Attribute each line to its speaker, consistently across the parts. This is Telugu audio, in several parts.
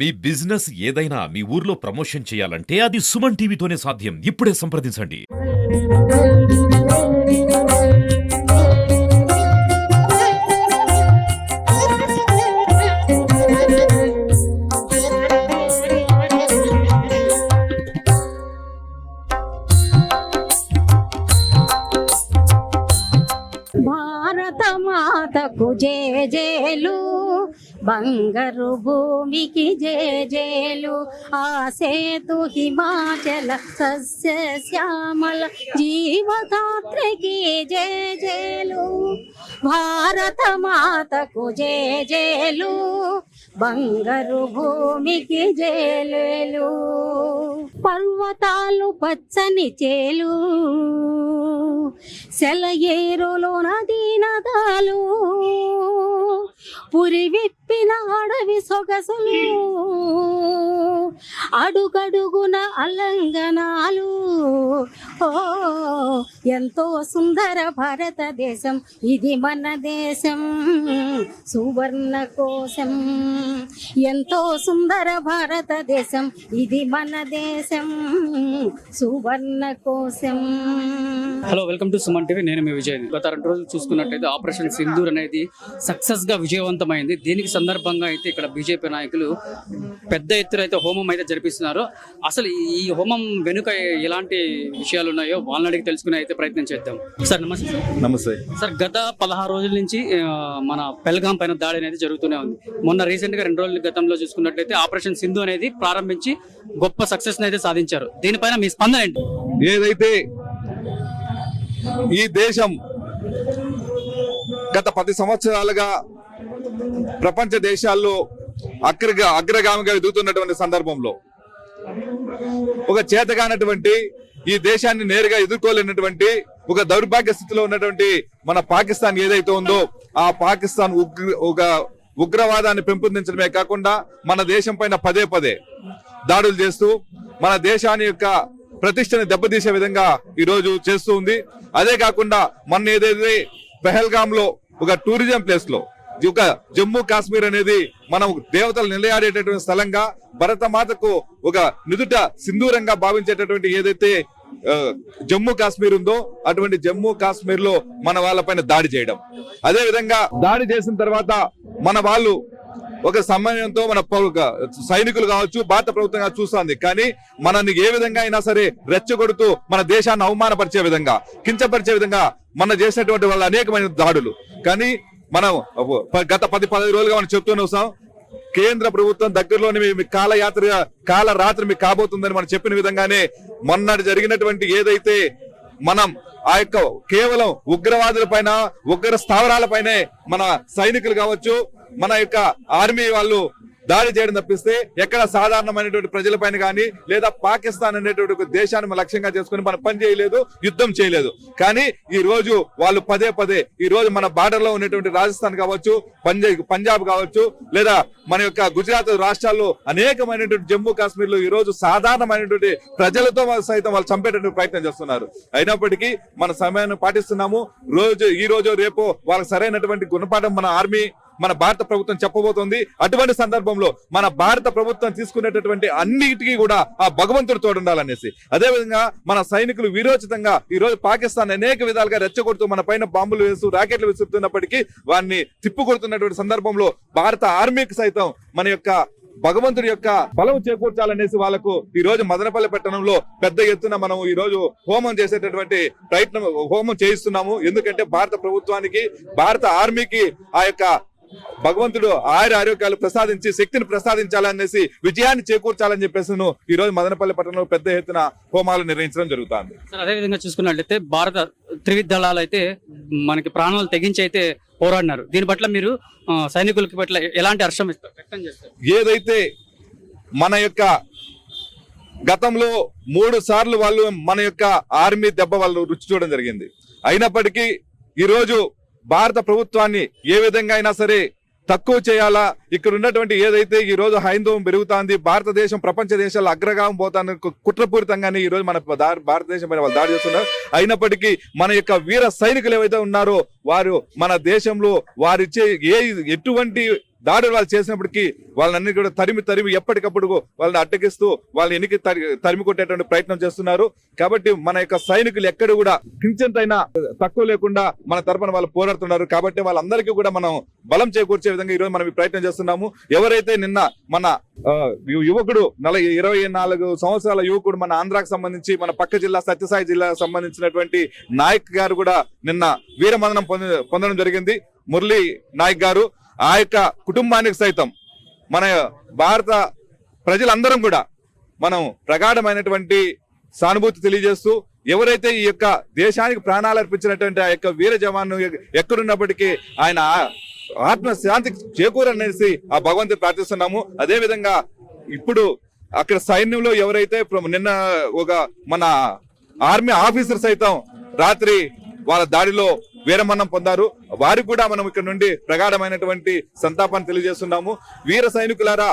Speaker 1: మీ బిజినెస్ ఏదైనా మీ ఊర్లో ప్రమోషన్ చేయాలంటే అది సుమన్ టీవీతోనే సాధ్యం. ఇప్పుడే సంప్రదించండి.
Speaker 2: భారత మాతకు జేజేలు, బంగారు భూమికి జేజేలు, ఆ సేతు హిమాచల సస్య శ్యామల జీవదాత్రికి జేజేలు. భారత మాతకు జేజేలు, బంగారు భూమికి జేలేలు. పర్వతాలు పచ్చని చేలు, సెలయేరులో నదీ నదాలు, పురి విప్పిన అడవి సొగసులు, అడుగడుగున అలంగనాలు. ఓ ఎంతో సుందర భారతదేశం ఇది మన దేశం, సువర్ణ కోశం. ఎంతో సుందర భారతదేశం ఇది మన దేశం, సువర్ణ కోశం.
Speaker 3: Hello, welcome to Suman TV. నేను మీ విజయ్. గత 2 రోజులు చూసుకున్నట్టయితే ఆపరేషన్ సింధూర్ అనేది సక్సెస్ గా విజయవంతమైంది. దీనికి సందర్భంగా అయితే ఇక్కడ బీజేపీ నాయకులు పెద్ద ఎత్తున అయితే హోమం అయితే జరిపిస్తున్నారు. అసలు ఈ హోమం వెనుక ఎలాంటి విషయాలు ఉన్నాయో వాళ్ళని అడిగి తెలుసుకునే అయితే ప్రయత్నం చేద్దాం. సార్ నమస్తే.
Speaker 4: నమస్తే
Speaker 3: సార్, గత 16 రోజుల నుంచి మన పెల్గాం పైన దాడి అనేది జరుగుతూనే ఉంది. మొన్న రీసెంట్ గా 2 రోజుల గతంలో చూసుకున్నట్లయితే ఆపరేషన్ సింధు అనేది ప్రారంభించి గొప్ప సక్సెస్ అయితే సాధించారు. దీనిపైన మీ స్పందన ఏంటి?
Speaker 4: ఏదైతే ఈ దేశం గత 10 సంవత్సరాలుగా ప్రపంచ దేశాల్లో అగ్రగామిగా ఎదుగుతున్నటువంటి సందర్భంలో ఒక చేతగానటువంటి ఈ దేశాన్ని నేరుగా ఎదుర్కోలేనటువంటి ఒక దౌర్భాగ్య స్థితిలో ఉన్నటువంటి మన పాకిస్తాన్ ఏదైతే ఉందో ఆ పాకిస్తాన్ ఒక ఉగ్రవాదాన్ని పెంపొందించడమే కాకుండా మన దేశం పైన పదే పదే దాడులు చేస్తూ మన దేశాన్ని యొక్క ప్రతిష్టని దెబ్బతీసే విధంగా ఈ రోజు చేస్తూ ఉంది. అదే కాకుండా మొన్న ఏదైతే పెహల్గామ్ లో ఒక టూరిజం ప్లేస్ లో ఒక జమ్మూ కాశ్మీర్ అనేది మనం దేవతలు నిలయాడేటటువంటి స్థలంగా భరతమాతకు ఒక నిదుట సింధూరంగా భావించేటటువంటి ఏదైతే జమ్మూ కాశ్మీర్ ఉందో అటువంటి జమ్మూ కాశ్మీర్ లో మన వాళ్ళపైన దాడి చేయడం, అదే విధంగా దాడి చేసిన తర్వాత మన వాళ్ళు ఒక సమయంతో మన సైనికులు కావచ్చు భారత ప్రభుత్వంగా చూస్తోంది. కానీ మనల్ని ఏ విధంగా అయినా సరే రెచ్చగొడుతూ మన దేశాన్ని అవమానపరిచే విధంగా కించపరిచే విధంగా మన చేసినటువంటి వాళ్ళ అనేకమైన దాడులు. కానీ మనం గత 10-15 రోజులుగా మనం చెప్తూనే వస్తాం, కేంద్ర ప్రభుత్వం దగ్గరలోనే మీ కాల రాత్రి మీకు కాబోతుందని మనం చెప్పిన విధంగానే మొన్నటి జరిగినటువంటి ఏదైతే మనం ఆ యొక్క కేవలం ఉగ్రవాదుల పైన ఉగ్ర స్థావరాల పైనే మన సైనికులు కావచ్చు మన యొక్క ఆర్మీ వాళ్ళు దాడి చేయడం తప్పిస్తే ఎక్కడ సాధారణమైనటువంటి ప్రజలపైన కానీ లేదా పాకిస్తాన్ అనేటువంటి ఒక దేశాన్ని లక్ష్యంగా చేసుకుని మనం పని చేయలేదు, యుద్ధం చేయలేదు. కానీ ఈ రోజు వాళ్ళు పదే పదే ఈ రోజు మన బార్డర్ లో ఉన్నటువంటి రాజస్థాన్ కావచ్చు, పంజాబ్ కావచ్చు, లేదా మన యొక్క గుజరాత్ రాష్ట్రాల్లో అనేకమైనటువంటి జమ్మూ కాశ్మీర్ లో ఈ రోజు సాధారణమైనటువంటి ప్రజలతో సైతం వాళ్ళు చంపేటటువంటి ప్రయత్నం చేస్తున్నారు. అయినప్పటికీ మన సమయాన్ని పాటిస్తున్నాము. ఈ రోజు రేపు వాళ్ళకి సరైనటువంటి గుణపాఠం మన ఆర్మీ మన భారత ప్రభుత్వం చెప్పబోతోంది. అటువంటి సందర్భంలో మన భారత ప్రభుత్వం తీసుకునేటటువంటి అన్నిటికీ కూడా ఆ భగవంతుడు తోడుండాలనేసి, అదేవిధంగా మన సైనికులు వీరోచితంగా ఈ రోజు పాకిస్తాన్ అనేక విధాలుగా రెచ్చగొడుతూ మన పైన బాంబులు వేస్తూ రాకెట్లు విసురుతున్నప్పటికీ వారిని తిప్పుకొడుతున్నటువంటి సందర్భంలో భారత ఆర్మీకి సైతం మన యొక్క భగవంతుడి యొక్క బలం చేకూర్చాలనేసి వాళ్ళకు ఈ రోజు మదనపల్లి పట్టణంలో పెద్ద ఎత్తున మనం ఈ రోజు హోమం చేసేటటువంటి హోమం చేయిస్తున్నాము. ఎందుకంటే భారత ప్రభుత్వానికి భారత ఆర్మీకి ఆ యొక్క భగవంతుడు ఆరోగ్యాలు ప్రసాదించి శక్తిని ప్రసాదించాలనేసి విజయాన్ని చేకూర్చాలని చెప్పేసి ఈ రోజు మదనపల్లి పట్టణంలో పెద్ద ఎత్తున హోమాలు నిర్వహించడం జరుగుతుంది.
Speaker 3: అదే విధంగా చూసుకున్నట్లయితే భారత త్రివిధ దళాలు అయితే మనకి ప్రాణాలు తెగించి అయితే పోరాడినారు. దీని పట్ల మీరు సైనికులకి పట్ల ఎలాంటి హర్షం వ్యక్తం చేస్తారు?
Speaker 4: ఏదైతే మన యొక్క గతంలో 3 సార్లు వాళ్ళు మన యొక్క ఆర్మీ దెబ్బ వాళ్ళు రుచి చూడడం జరిగింది. అయినప్పటికీ ఈ రోజు భారత ప్రభుత్వాన్ని ఏ విధంగా అయినా సరే తక్కువ చేయాలా, ఇక్కడ ఉన్నటువంటి ఏదైతే ఈ రోజు హైందవం పెరుగుతుంది, భారతదేశం ప్రపంచ దేశాల్లో అగ్రగామం పోతాను కుట్రపూరితంగానే ఈ రోజు మన భారతదేశం పైన వాళ్ళు దాడి చేస్తున్నారు. అయినప్పటికీ మన యొక్క వీర సైనికులు ఏవైతే ఉన్నారో వారు మన దేశంలో వారిచ్చే ఎటువంటి దాడులు వాళ్ళు చేసినప్పటికీ వాళ్ళని కూడా తరిమి ఎప్పటికప్పుడు వాళ్ళని అడ్డగిస్తూ వాళ్ళని ఎన్నికి తరిమి కొట్టేటువంటి ప్రయత్నం చేస్తున్నారు. కాబట్టి మన యొక్క సైనికులు ఎక్కడ కూడా కించెంతైనా తక్కువ లేకుండా మన తరపున వాళ్ళు పోరాడుతున్నారు. కాబట్టి వాళ్ళందరికీ కూడా మనం బలం చేకూర్చే విధంగా ఈరోజు మనం ఈ ప్రయత్నం చేస్తున్నాము. ఎవరైతే నిన్న మన యువకుడు 24 సంవత్సరాల యువకుడు మన ఆంధ్రాకు సంబంధించి మన పక్క జిల్లా సత్యసాయి జిల్లాకు సంబంధించినటువంటి నాయక్ గారు కూడా నిన్న వీరమరణం పొందడం జరిగింది. మురళీ నాయక్ గారు ఆ యొక్క కుటుంబానికి సైతం మన భారత ప్రజలందరం కూడా మనం ప్రగాఢమైనటువంటి సానుభూతి తెలియజేస్తూ ఎవరైతే ఈ యొక్క దేశానికి ప్రాణాలు అర్పించినటువంటి ఆ యొక్క వీర జవాను ఎక్కడున్నప్పటికీ ఆయన ఆత్మశాంతి చేకూరనేసి ఆ భగవంతుని ప్రార్థిస్తున్నాము. అదే విధంగా ఇప్పుడు అక్కడ సైన్యంలో ఎవరైతే నిన్న ఒక మన ఆర్మీ ఆఫీసర్ సైతం రాత్రి వాళ్ళ దాడిలో వీరమరణం పొందారు. వారికి కూడా మనం ఇక్కడ నుండి ప్రగాఢమైనటువంటి సంతాపాన్ని తెలియజేస్తున్నాము. వీర సైనికులారా,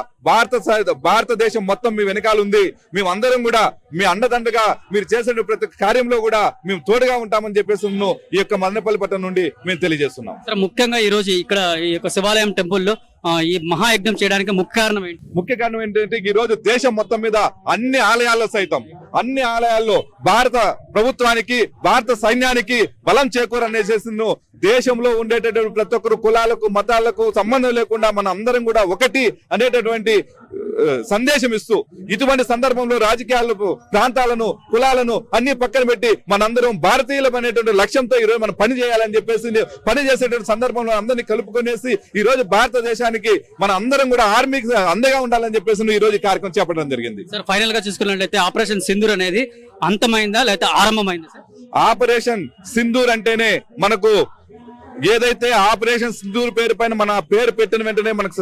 Speaker 4: భారతదేశం మొత్తం మీ వెనకాల ఉంది. మేమందరం కూడా మీ అండదండగా మీరు చేసే ప్రతి కార్యంలో కూడా మేము తోడుగా ఉంటామని చెప్పేసి ఈ యొక్క మదనపల్లి పట్టణం నుండి మేము తెలియజేస్తున్నాం.
Speaker 3: ముఖ్యంగా ఈ రోజు ఇక్కడ ఈ యొక్క శివాలయం టెంపుల్లో ఈ మహాయజ్ఞం చేయడానికి ముఖ్య కారణం
Speaker 4: ఏంటంటే ఈ రోజు దేశం మొత్తం మీద అన్ని ఆలయాల్లో భారత ప్రభుత్వానికి భారత సైన్యానికి బలం చేకూరనేసి దేశంలో ఉండేటటువంటి ప్రతి ఒక్కరు కులాలకు మతాలకు సంబంధం లేకుండా మన అందరం కూడా ఒకటి అనేటటువంటి సందేశం ఇస్తూ ఇటువంటి సందర్భంలో రాజకీయాలకు ప్రాంతాలను కులాలను అన్ని పక్కన పెట్టి మనందరం భారతీయులం అనేటువంటి లక్ష్యంతో ఈరోజు మనం పని చేయాలని చెప్పేసి పని చేసేటువంటి సందర్భంలో అందరినీ కలుపుకొనేసి ఈ రోజు భారతదేశానికి మన అందరం కూడా ఆర్మీకి అండగా ఉండాలని చెప్పేసి ఈ రోజు కార్యక్రమం చేపట్టడం జరిగింది.
Speaker 3: సార్, ఫైనల్ గా చూసుకున్నట్లయితే ఆపరేషన్ సింధూర్ అనేది అంతమైందా లేకపోతే ఆరంభమైందా సార్?
Speaker 4: ఆపరేషన్ సింధూర్ అంటేనే మనకు ఏదైతే ఆపరేషన్ సింధూర్ పేరు పైన మన పేరు పెట్టిన వెంటనే మనకు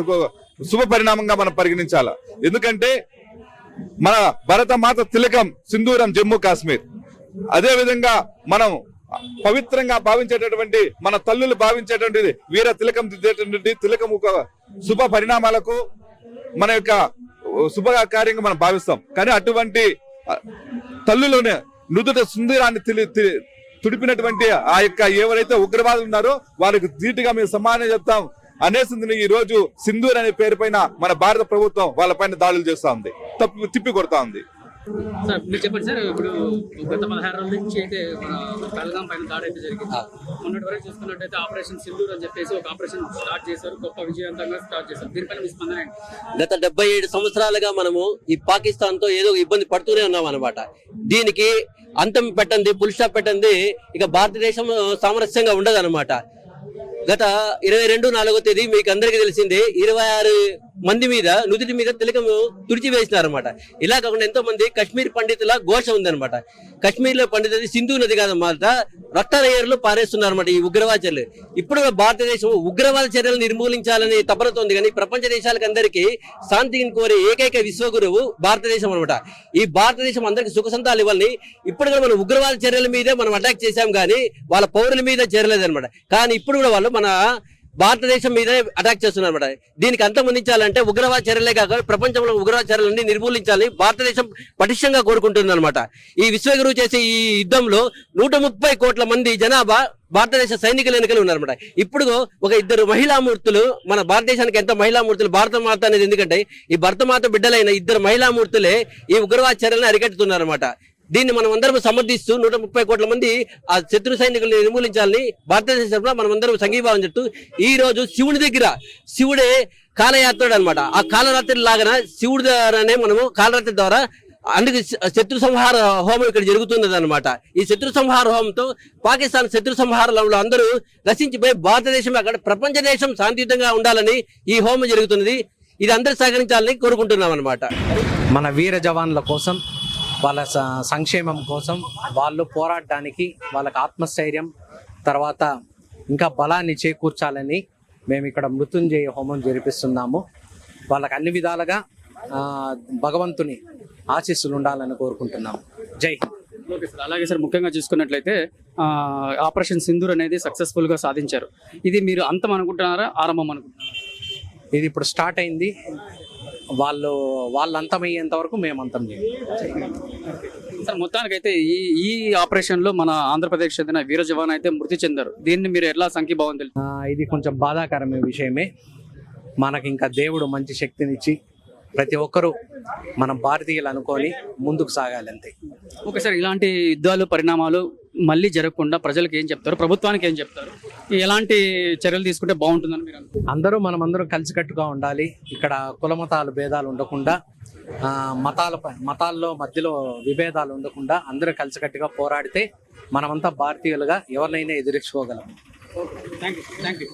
Speaker 4: శుభ పరిణామంగా మనం పరిగణించాలి. ఎందుకంటే మన భరతమాత తిలకం సింధూరం జమ్మూ కాశ్మీర్. అదే విధంగా మనం పవిత్రంగా భావించేటటువంటి మన తల్లులు భావించేటువంటి వీర తిలకం దిద్దేటటువంటి తిలకం ఒక శుభ పరిణామాలకు మన యొక్క శుభ కార్యంగా మనం భావిస్తాం. కానీ అటువంటి తల్లులోనే నుదుట సుందరాన్ని తుడిపినటువంటి ఆ యొక్క ఎవరైతే ఉగ్రవాదులు ఉన్నారో వాళ్ళకి ధీటుగా మేము సమానం చెప్తాం అనేసి ఈ రోజు సింధూర్ అనే పేరు పైన మన భారత ప్రభుత్వం వాళ్ళ పైన దాడులు చేస్తా ఉంది, తిప్పి కొడతా ఉంది.
Speaker 3: సార్, మీరు చెప్పండి సార్. ఇప్పుడు గత 16 రోజుల నుంచి అయితే మన పహల్గాం పైన దాడి అయితే జరిగింది. మొన్నటి వరకు చూసుకున్నట్టయితే ఆపరేషన్ సింధూర్ అని చెప్పేసి ఒక ఆపరేషన్ స్టార్ట్ చేశారు, గొప్ప విజయవంతంగా స్టార్ట్ చేశారు. దీనిపైన మీ స్పందన ఏంటి?
Speaker 5: గత 77 సంవత్సరాలుగా మనము ఈ పాకిస్తాన్ తో ఏదో ఇబ్బంది పడుతూనే ఉన్నాం అనమాట. దీనికి అంతం పెట్టండి, ఫుల్ స్టాప్ పెట్టండి, ఇక భారతదేశం సామరస్యంగా ఉండదు అనమాట. గత 22/4 మీకు అందరికీ తెలిసిందే 26 మంది మీద నుదుటి మీద తిలకము తుడిచివేసినారన్నమాట. ఇలా కాకుండా ఎంతో మంది కశ్మీర్ పండితుల ఘోష ఉందన్నమాట. కశ్మీర్ లో పండితులు సింధు నది కాదన్నమాట, రక్తరేయర్లు పారేస్తున్నారన్నమాట ఈ ఉగ్రవాద చర్యలు. ఇప్పుడు భారతదేశం ఉగ్రవాద చర్యలు నిర్మూలించాలని తపనతో ఉంది. కానీ ప్రపంచ దేశాలకు అందరికీ శాంతిని కోరే ఏకైక విశ్వగురువు భారతదేశం అనమాట. ఈ భారతదేశం అందరికి సుఖ సంతాలు ఇవ్వాలని ఇప్పుడు కూడా మనం ఉగ్రవాద చర్యల మీదే మనం అటాక్ చేశాం, కానీ వాళ్ళ పౌరుల మీద చేరలేదు అనమాట. కానీ ఇప్పుడు కూడా వాళ్ళు మన భారతదేశం మీద అటాక్ చేస్తున్నారు అనమాట. దీనికి అంతమొందించాలంటే ఉగ్రవాద చర్యలే కాక ప్రపంచంలో ఉగ్రవాద చర్యలన్నీ నిర్మూలించాలని భారతదేశం పటిష్టంగా కోరుకుంటుంది అనమాట. ఈ విశ్వగురువు చేసే ఈ యుద్ధంలో 130 కోట్ల మంది జనాభా భారతదేశ సైనికులు ఎన్నికలు ఉన్నారన్నమాట. ఇప్పుడు ఒక 2 మహిళామూర్తులు మన భారతదేశానికి ఎంత మహిళామూర్తులు భారతమాత అనేది, ఎందుకంటే ఈ భరతమాత బిడ్డలైన 2 మహిళామూర్తులే ఈ ఉగ్రవాద చర్యలను అరికట్టుతున్నారన్నమాట. దీన్ని మనం అందరం సమర్థిస్తూ 130 కోట్ల మంది ఆ శత్రు సైనికులను నిర్మూలించాలని భారతదేశంలో మనం అందరం సంఘీభావం చెప్తూ ఈ రోజు శివుని దగ్గర శివుడే కాలయాత్రుడు అనమాట. ఆ కాలరాత్రి లాగా శివుడి ద్వారానే మనము కాలరాత్రి ద్వారా అందుకు శత్రు సంహార హోమం ఇక్కడ జరుగుతున్నది అనమాట. ఈ శత్రు సంహార హోమంతో పాకిస్తాన్ శత్రు సంహారంలో అందరూ నశించిపోయి భారతదేశం అక్కడ ప్రపంచ దేశం శాంతియుతంగా ఉండాలని ఈ హోమం జరుగుతున్నది. ఇది అందరూ సహకరించాలని కోరుకుంటున్నాం అనమాట.
Speaker 6: మన వీర జవాన్ల కోసం, వాళ్ళ సంక్షేమం కోసం వాళ్ళు పోరాడడానికి వాళ్ళకి ఆత్మస్థైర్యం తర్వాత ఇంకా బలాన్ని చేకూర్చాలని మేము ఇక్కడ మృత్యుంజయ హోమం జరిపిస్తున్నాము. వాళ్ళకి అన్ని విధాలుగా భగవంతుని ఆశీస్సులు ఉండాలని కోరుకుంటున్నాము. జై హింద్.
Speaker 3: ఓకే సార్, అలాగే సార్, ముఖ్యంగా చూసుకున్నట్లయితే ఆపరేషన్ సింధూర్ అనేది సక్సెస్ఫుల్ గా సాధించారు. ఇది మీరు అంతం అనుకుంటున్నారా, ఆరంభం అనుకుంటున్నారా?
Speaker 6: ఇది ఇప్పుడు స్టార్ట్ అయింది. వాళ్ళు అంతమయ్యేంత వరకు మేము అంతం చేయాలి.
Speaker 3: సార్, మొత్తానికైతే ఈ ఆపరేషన్ లో మన ఆంధ్రప్రదేశ్ చెందిన వీర జవాన్ అయితే మృతి చెందారు. దీన్ని మీరు ఎట్లా సంఖ్యభావం తెలుసు?
Speaker 6: ఇది కొంచెం బాధాకరమైన విషయమే. మనకి ఇంకా దేవుడు మంచి శక్తినిచ్చి ప్రతి ఒక్కరూ మనం భారతీయులు అనుకొని ముందుకు సాగాలి అంతే.
Speaker 3: ఒకసారి ఇలాంటి యుద్ధాలు పరిణామాలు మళ్ళీ జరగకుండా ప్రజలకు ఏం చెప్తారు, ప్రభుత్వానికి ఏం చెప్తారు, ఎలాంటి చర్యలు తీసుకుంటే బాగుంటుందని మీరు అనుకుంటున్నారు?
Speaker 6: అందరూ మనమందరం కలిసికట్టుగా ఉండాలి. ఇక్కడ కులమతాలు భేదాలు ఉండకుండా, మతాల్లో మధ్యలో విభేదాలు ఉండకుండా అందరూ కలిసికట్టుగా పోరాడితే మనమంతా భారతీయులుగా ఎవరినైనా ఎదిరించుకోగలం.
Speaker 3: Thank you.